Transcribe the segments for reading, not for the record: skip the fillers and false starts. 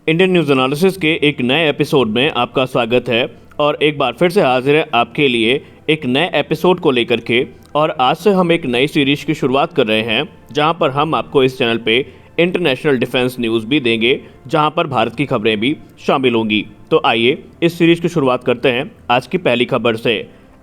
Indian news analysis के एक नए एपिसोड में आपका स्वागत है और एक बार फिर से हाजिर है आपके लिए एक नए एपिसोड को लेकर के। और आज से हम एक नई सीरीज की शुरुआत कर रहे हैं जहां पर हम आपको इस चैनल पे इंटरनेशनल डिफेंस न्यूज़ भी देंगे, जहां पर भारत की खबरें भी शामिल होंगी। तो आइए इस सीरीज की शुरुआत करते हैं आज की पहली खबर से।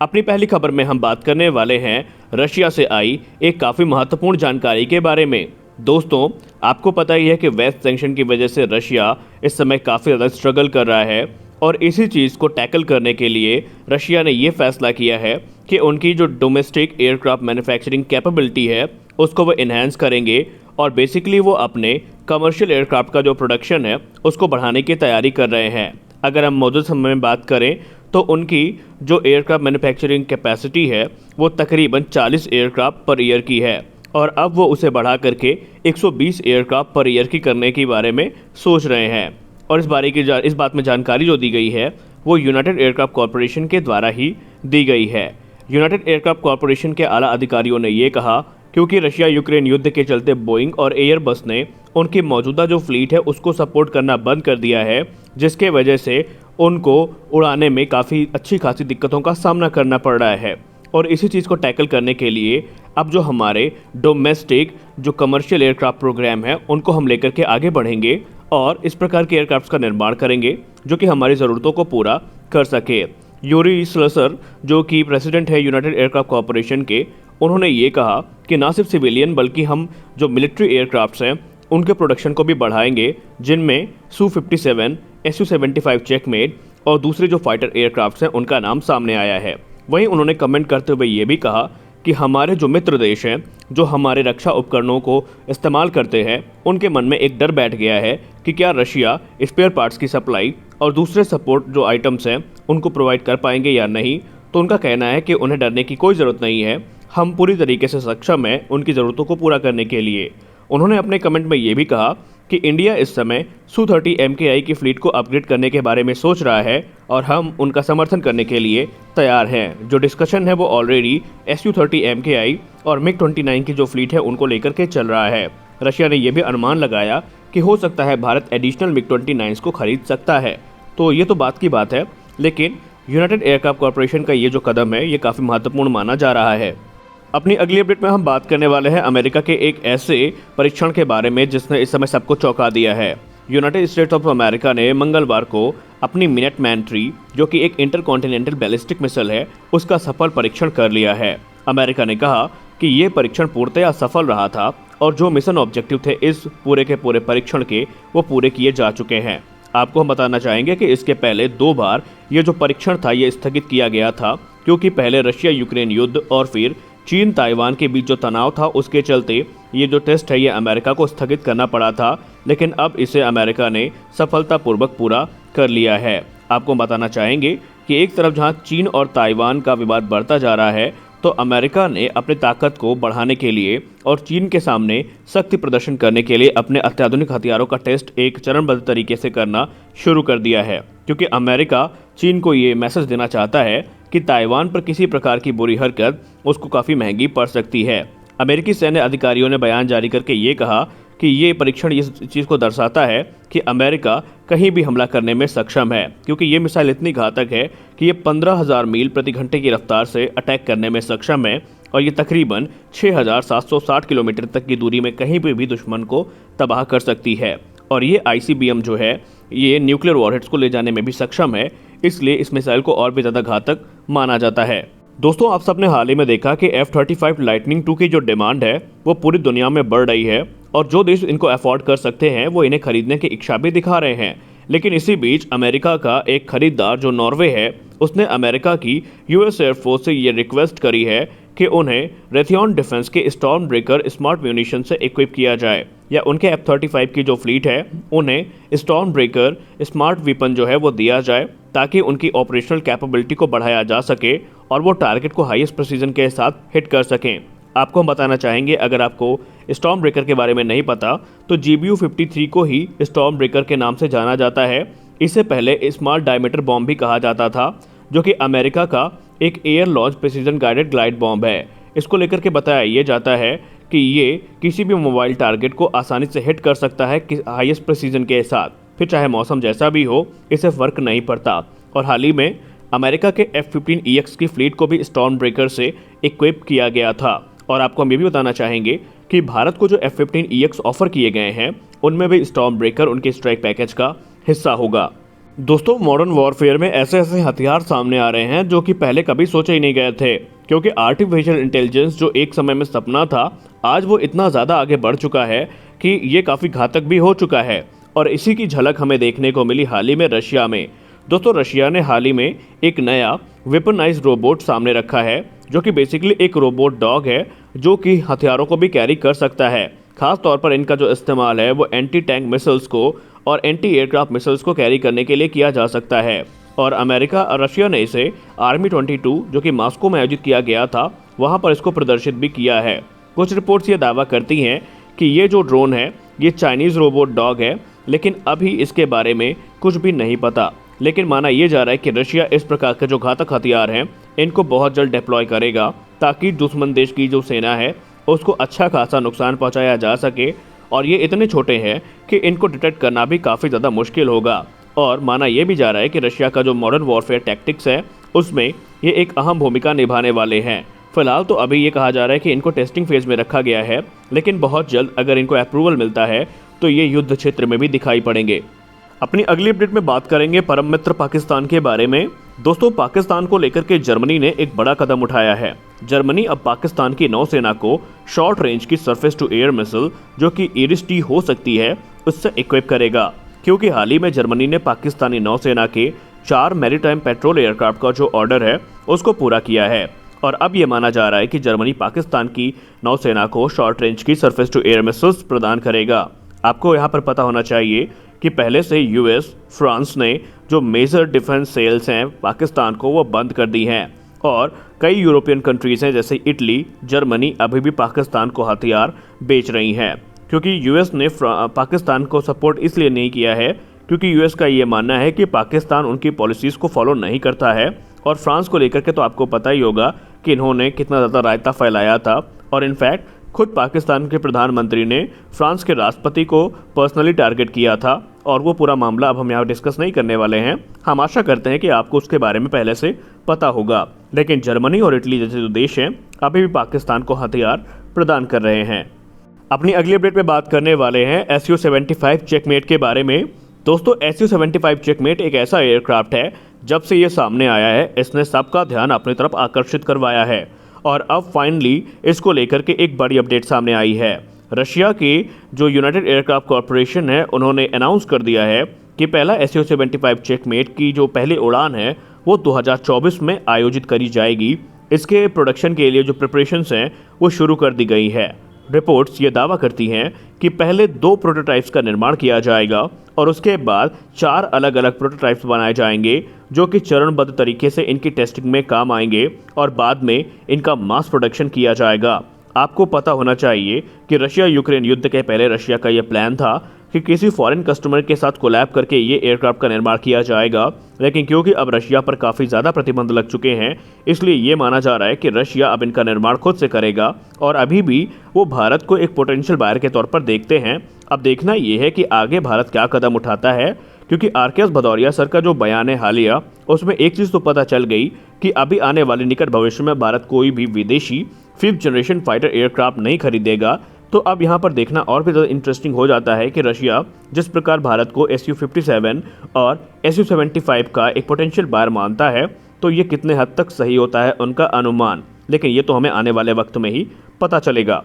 अपनी पहली खबर में हम बात करने वाले हैं रशिया से आई एक काफ़ी महत्वपूर्ण जानकारी के बारे में। दोस्तों, आपको पता ही है कि वेस्ट सैंक्शन की वजह से रशिया इस समय काफ़ी ज़्यादा स्ट्रगल कर रहा है और इसी चीज़ को टैकल करने के लिए रशिया ने ये फैसला किया है कि उनकी जो डोमेस्टिक एयरक्राफ्ट मैन्युफैक्चरिंग कैपेबिलिटी है उसको वो इन्हेंस करेंगे और बेसिकली वो अपने कमर्शियल एयरक्राफ्ट का जो प्रोडक्शन है उसको बढ़ाने की तैयारी कर रहे हैं। अगर हम मौजूद समय में बात करें तो उनकी जो एयरक्राफ्ट मैन्युफैक्चरिंग कैपेसिटी है वो तकरीबन 40 एयरक्राफ्ट पर ईयर की है और अब वो उसे बढ़ा करके 120 एयरक्राफ्ट पर ईयर की करने के बारे में सोच रहे हैं। और इस बात में जानकारी जो दी गई है वो यूनाइटेड एयरक्राफ्ट कॉरपोरेशन के द्वारा ही दी गई है। यूनाइटेड एयरक्राफ्ट कॉरपोरेशन के आला अधिकारियों ने ये कहा क्योंकि रशिया यूक्रेन युद्ध के चलते बोइंग और एयरबस ने उनकी मौजूदा जो फ्लीट है उसको सपोर्ट करना बंद कर दिया है, जिसके वजह से उनको उड़ाने में काफ़ी अच्छी खासी दिक्कतों का सामना करना पड़ रहा है। और इसी चीज़ को टैकल करने के लिए अब जो हमारे डोमेस्टिक जो कमर्शियल एयरक्राफ्ट प्रोग्राम है उनको हम लेकर के आगे बढ़ेंगे और इस प्रकार के एयरक्राफ्ट का निर्माण करेंगे जो कि हमारी ज़रूरतों को पूरा कर सके। यूरी स्लसर जो कि प्रेसिडेंट है यूनाइटेड एयरक्राफ्ट कॉरपोरेशन के, उन्होंने ये कहा कि ना सिर्फ सिविलियन बल्कि हम जो मिलिट्री एयरक्राफ्ट्स हैं उनके प्रोडक्शन को भी बढ़ाएंगे, जिनमें Su-57, Su-75 चेकमेट और दूसरे जो फाइटर एयरक्राफ्ट्स हैं उनका नाम सामने आया है। वहीं उन्होंने कमेंट करते हुए ये भी कहा कि हमारे जो मित्र देश हैं जो हमारे रक्षा उपकरणों को इस्तेमाल करते हैं उनके मन में एक डर बैठ गया है कि क्या रशिया स्पेयर पार्ट्स की सप्लाई और दूसरे सपोर्ट जो आइटम्स हैं उनको प्रोवाइड कर पाएंगे या नहीं। तो उनका कहना है कि उन्हें डरने की कोई ज़रूरत नहीं है, हम पूरी तरीके से सक्षम हैं उनकी ज़रूरतों को पूरा करने के लिए। उन्होंने अपने कमेंट में ये भी कहा कि इंडिया इस समय Su-30 MKI की फ्लीट को अपग्रेड करने के बारे में सोच रहा है और हम उनका समर्थन करने के लिए तैयार हैं। जो डिस्कशन है वो ऑलरेडी Su-30 MKI और MiG-29 की जो फ्लीट है उनको लेकर के चल रहा है। रशिया ने यह भी अनुमान लगाया कि हो सकता है भारत एडिशनल MiG-29 को खरीद सकता है। तो ये तो बात की बात है, लेकिन यूनाइटेड एयरक्राफ्ट कॉरपोरेशन का ये जो कदम है ये काफ़ी महत्वपूर्ण माना जा रहा है। अपनी अगली अपडेट में हम बात करने वाले हैं अमेरिका के एक ऐसे परीक्षण के बारे में जिसने इस समय सबको चौंका दिया है। यूनाइटेड स्टेट्स ऑफ अमेरिका ने मंगलवार को अपनी मिनटमैन 3 जो कि एक इंटरकॉन्टिनेंटल बैलिस्टिक मिसाइल है उसका सफल परीक्षण कर लिया है। अमेरिका ने कहा कि ये परीक्षण पूर्णतया सफल रहा था और जो मिशन ऑब्जेक्टिव थे इस पूरे के पूरे परीक्षण के वो पूरे किए जा चुके हैं। आपको हम बताना चाहेंगे कि इसके पहले 2 बार ये जो परीक्षण था ये स्थगित किया गया था, क्योंकि पहले रशिया यूक्रेन युद्ध और फिर चीन ताइवान के बीच जो तनाव था उसके चलते ये जो टेस्ट है ये अमेरिका को स्थगित करना पड़ा था, लेकिन अब इसे अमेरिका ने सफलतापूर्वक पूरा कर लिया है। आपको बताना चाहेंगे कि एक तरफ जहां चीन और ताइवान का विवाद बढ़ता जा रहा है तो अमेरिका ने अपनी ताकत को बढ़ाने के लिए और चीन के सामने शक्ति प्रदर्शन करने के लिए अपने अत्याधुनिक हथियारों का टेस्ट एक चरणबद्ध तरीके से करना शुरू कर दिया है, क्योंकि अमेरिका चीन को ये मैसेज देना चाहता है कि ताइवान पर किसी प्रकार की बुरी हरकत उसको काफ़ी महंगी पड़ सकती है। अमेरिकी सैन्य अधिकारियों ने बयान जारी करके ये कहा कि ये परीक्षण इस चीज़ को दर्शाता है कि अमेरिका कहीं भी हमला करने में सक्षम है, क्योंकि ये मिसाइल इतनी घातक है कि ये 15,000 मील प्रति घंटे की रफ्तार से अटैक करने में सक्षम है और ये तकरीबन 6,760 किलोमीटर तक की दूरी में कहीं पर भी दुश्मन को तबाह कर सकती है। और ये ICBM जो है ये न्यूक्लियर वॉरहेड्स को ले जाने में भी सक्षम है, इसलिए इस मिसाइल को और भी ज़्यादा घातक माना जाता है। दोस्तों, आप सबने हाल ही में देखा कि F-35 लाइटनिंग 2 की जो डिमांड है वो पूरी दुनिया में बढ़ रही है और जो देश इनको अफोर्ड कर सकते हैं वो इन्हें खरीदने की इच्छा भी दिखा रहे हैं। लेकिन इसी बीच अमेरिका का एक खरीदार जो नॉर्वे है उसने अमेरिका की US एयरफोर्स से ये रिक्वेस्ट करी है कि उन्हें रेथियन डिफेंस के स्टॉर्म ब्रेकर स्मार्ट म्यूनिशन से इक्विप किया जाए, या उनके F-35 की जो फ्लीट है उन्हें स्टॉर्म ब्रेकर स्मार्ट वेपन जो है वो दिया जाए ताकि उनकी ऑपरेशनल कैपेबिलिटी को बढ़ाया जा सके और वो टारगेट को हाईएस्ट प्रिसीजन के साथ हिट कर सकें। आपको हम बताना चाहेंगे, अगर आपको स्टॉर्म ब्रेकर के बारे में नहीं पता तो GBU-53 को ही स्टॉर्म ब्रेकर के नाम से जाना जाता है। इसे पहले स्मॉल डायमीटर बॉम्ब भी कहा जाता था, जो कि अमेरिका का एक air launch precision guided glide bomb है। इसको लेकर के बताया ये जाता है कि ये किसी भी मोबाइल टारगेट को आसानी से हिट कर सकता है हाईएस्ट प्रिसीजन के साथ। फिर चाहे मौसम जैसा भी हो, इससे फ़र्क नहीं पड़ता। और हाल ही में अमेरिका के F-15EX की फ्लीट को भी स्टॉर्म ब्रेकर से इक्विप किया गया था। और आपको हम ये भी बताना चाहेंगे कि भारत को जो F-15EX ऑफर किए गए हैं, उनमें भी स्टॉर्म ब्रेकर उनके स्ट्राइक पैकेज का हिस्सा होगा। दोस्तों, मॉडर्न वॉरफेयर में ऐसे ऐसे हथियार सामने आ रहे हैं जो कि पहले कभी सोचे ही नहीं गए थे, क्योंकि आर्टिफिशियल इंटेलिजेंस जो एक समय में सपना था, आज वो इतना ज़्यादा आगे बढ़ चुका है कि ये काफ़ी घातक भी हो चुका है। और इसी की झलक हमें देखने को मिली हाल ही में रशिया में। दोस्तों, रशिया ने हाल ही में एक नया वेपनाइज्ड रोबोट सामने रखा है, जो कि बेसिकली एक रोबोट डॉग है जो कि हथियारों को भी कैरी कर सकता है। खास तौर पर इनका जो इस्तेमाल है वो एंटी टैंक मिसाइल्स को और एंटी एयरक्राफ्ट मिसाइल्स को कैरी करने के लिए किया जा सकता है। और अमेरिका और रशिया ने इसे आर्मी 22 जो कि मॉस्को में आयोजित किया गया था, वहां पर इसको प्रदर्शित भी किया है। कुछ रिपोर्ट्स ये दावा करती हैं कि ये जो ड्रोन है ये चाइनीज़ रोबोट डॉग है, लेकिन अभी इसके बारे में कुछ भी नहीं पता। लेकिन माना यह जा रहा है कि रशिया इस प्रकार के जो घातक हथियार हैं इनको बहुत जल्द डिप्लॉय करेगा, ताकि दुश्मन देश की जो सेना है उसको अच्छा खासा नुकसान पहुंचाया जा सके। और ये इतने छोटे हैं कि इनको डिटेक्ट करना भी काफ़ी ज़्यादा मुश्किल होगा। और माना यह भी जा रहा है कि रशिया का जो मॉडर्न वॉरफेयर टैक्टिक्स है उसमें ये एक अहम भूमिका निभाने वाले हैं। फिलहाल तो अभी ये कहा जा रहा है कि इनको टेस्टिंग फेज में रखा गया है, लेकिन बहुत जल्द अगर इनको अप्रूवल मिलता है तो ये युद्ध क्षेत्र में भी दिखाई पड़ेंगे। अपनी अगली अपडेट में बात करेंगे परम मित्र पाकिस्तान के बारे में। दोस्तों, पाकिस्तान को लेकर के जर्मनी ने एक बड़ा कदम उठाया है। जर्मनी अब पाकिस्तान की नौसेना को शॉर्ट रेंज की सरफेस टू एयर मिसाइल जो कि IRIS-T हो सकती है उससे इक्विप करेगा, क्योंकि हाल ही में जर्मनी ने पाकिस्तानी नौसेना के 4 मैरीटाइम पेट्रोल एयरक्राफ्ट का जो ऑर्डर है उसको पूरा किया है। और अब ये माना जा रहा है कि जर्मनी पाकिस्तान की नौसेना को शॉर्ट रेंज की सरफेस टू एयर मिसाइल्स प्रदान करेगा। आपको यहाँ पर पता होना चाहिए कि पहले से US, फ्रांस ने जो मेजर डिफेंस सेल्स हैं पाकिस्तान को वो बंद कर दी हैं। और कई यूरोपियन कंट्रीज़ हैं जैसे इटली, जर्मनी अभी भी पाकिस्तान को हथियार बेच रही हैं, क्योंकि US ने पाकिस्तान को सपोर्ट इसलिए नहीं किया है क्योंकि US का ये मानना है कि पाकिस्तान उनकी पॉलिसीज़ को फॉलो नहीं करता है। और फ्रांस को लेकर के तो आपको पता ही होगा कि इन्होंने कितना ज़्यादा रायता फैलाया था। और इनफैक्ट खुद पाकिस्तान के प्रधानमंत्री ने फ्रांस के राष्ट्रपति को पर्सनली टारगेट किया था। और वो पूरा मामला अब हम यहाँ डिस्कस नहीं करने वाले हैं। हम आशा करते हैं कि आपको उसके बारे में पहले से पता होगा। लेकिन जर्मनी और इटली जैसे जो देश हैं अभी भी पाकिस्तान को हथियार प्रदान कर रहे हैं। अपनी अगली अपडेट में बात करने वाले हैं Su-75 चेकमेट के बारे में। दोस्तों, Su-75 चेकमेट एक ऐसा एयरक्राफ्ट है, जब से ये सामने आया है इसने सबका ध्यान अपनी तरफ आकर्षित करवाया है। और अब फाइनली इसको लेकर के एक बड़ी अपडेट सामने आई है। रशिया की जो यूनाइटेड एयरक्राफ्ट कॉरपोरेशन है उन्होंने अनाउंस कर दिया है कि पहला Su-75 चेकमेट की जो पहली उड़ान है वो 2024 में आयोजित करी जाएगी। इसके प्रोडक्शन के लिए जो प्रिपरेशंस हैं वो शुरू कर दी गई है। रिपोर्ट्स ये दावा करती हैं कि पहले 2 प्रोटोटाइप्स का निर्माण किया जाएगा और उसके बाद 4 अलग अलग प्रोटोटाइप्स बनाए जाएंगे, जो कि चरणबद्ध तरीके से इनकी टेस्टिंग में काम आएंगे और बाद में इनका मास प्रोडक्शन किया जाएगा। आपको पता होना चाहिए कि रशिया यूक्रेन युद्ध के पहले रशिया का यह प्लान था कि किसी फॉरेन कस्टमर के साथ कोलैब करके ये एयरक्राफ्ट का निर्माण किया जाएगा। लेकिन क्योंकि अब रशिया पर काफ़ी ज़्यादा प्रतिबंध लग चुके हैं, इसलिए ये माना जा रहा है कि रशिया अब इनका निर्माण खुद से करेगा। और अभी भी वो भारत को एक पोटेंशियल बायर के तौर पर देखते हैं। अब देखना ये है कि आगे भारत क्या कदम उठाता है, क्योंकि RKS भदौरिया सर का जो बयान है हालिया, उसमें एक चीज़ तो पता चल गई कि अभी आने वाले निकट भविष्य में भारत कोई भी विदेशी 5th जनरेशन फाइटर एयरक्राफ्ट नहीं खरीदेगा। तो अब यहाँ पर देखना और भी ज़्यादा इंटरेस्टिंग हो जाता है कि रशिया जिस प्रकार भारत को Su-57 और Su-75 का एक पोटेंशियल बायर मानता है, तो ये कितने हद तक सही होता है उनका अनुमान। लेकिन ये तो हमें आने वाले वक्त में ही पता चलेगा।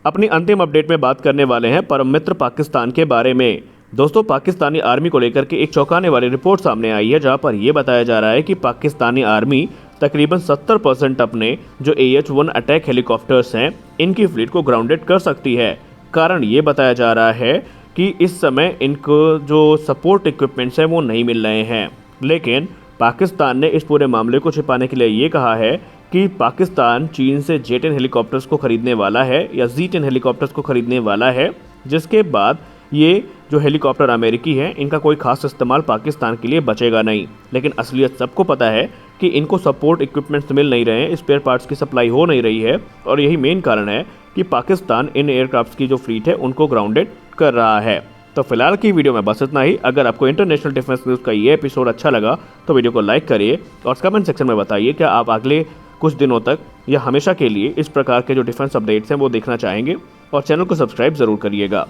अपनी अंतिम अपडेट में बात करने वाले हैं परम मित्र पाकिस्तान के बारे में। दोस्तों, पाकिस्तानी आर्मी को लेकर के एक चौंकाने वाली रिपोर्ट सामने आई है, जहां पर यह बताया जा रहा है कि पाकिस्तानी आर्मी तकरीबन 70% अपने जो AH-1 अटैक हेलीकॉप्टर्स हैं इनकी फ्लीट को ग्राउंडेड कर सकती है। कारण ये बताया जा रहा है कि इस समय इनको जो सपोर्ट इक्विपमेंट्स हैं वो नहीं मिल रहे हैं। लेकिन पाकिस्तान ने इस पूरे मामले को छिपाने के लिए ये कहा है कि पाकिस्तान चीन से J-10 हेलीकॉप्टर्स को खरीदने वाला है या Z-10 हेलीकॉप्टर्स को खरीदने वाला है, जिसके बाद ये जो हेलीकॉप्टर अमेरिकी हैं इनका कोई खास इस्तेमाल पाकिस्तान के लिए बचेगा नहीं। लेकिन असलियत सबको पता है कि इनको सपोर्ट इक्विपमेंट्स मिल नहीं रहे हैं, स्पेयर पार्ट्स की सप्लाई हो नहीं रही है। और यही मेन कारण है कि पाकिस्तान इन एयरक्राफ्ट्स की जो फ्लीट है उनको ग्राउंडेड कर रहा है। तो फिलहाल की वीडियो में बस इतना ही। अगर आपको इंटरनेशनल डिफेंस न्यूज़ का ये एपिसोड अच्छा लगा तो वीडियो को लाइक करिए और कमेंट सेक्शन में बताइए कि आप अगले कुछ दिनों तक या हमेशा के लिए इस प्रकार के जो डिफेंस अपडेट्स हैं वो देखना चाहेंगे, और चैनल को सब्सक्राइब ज़रूर करिएगा।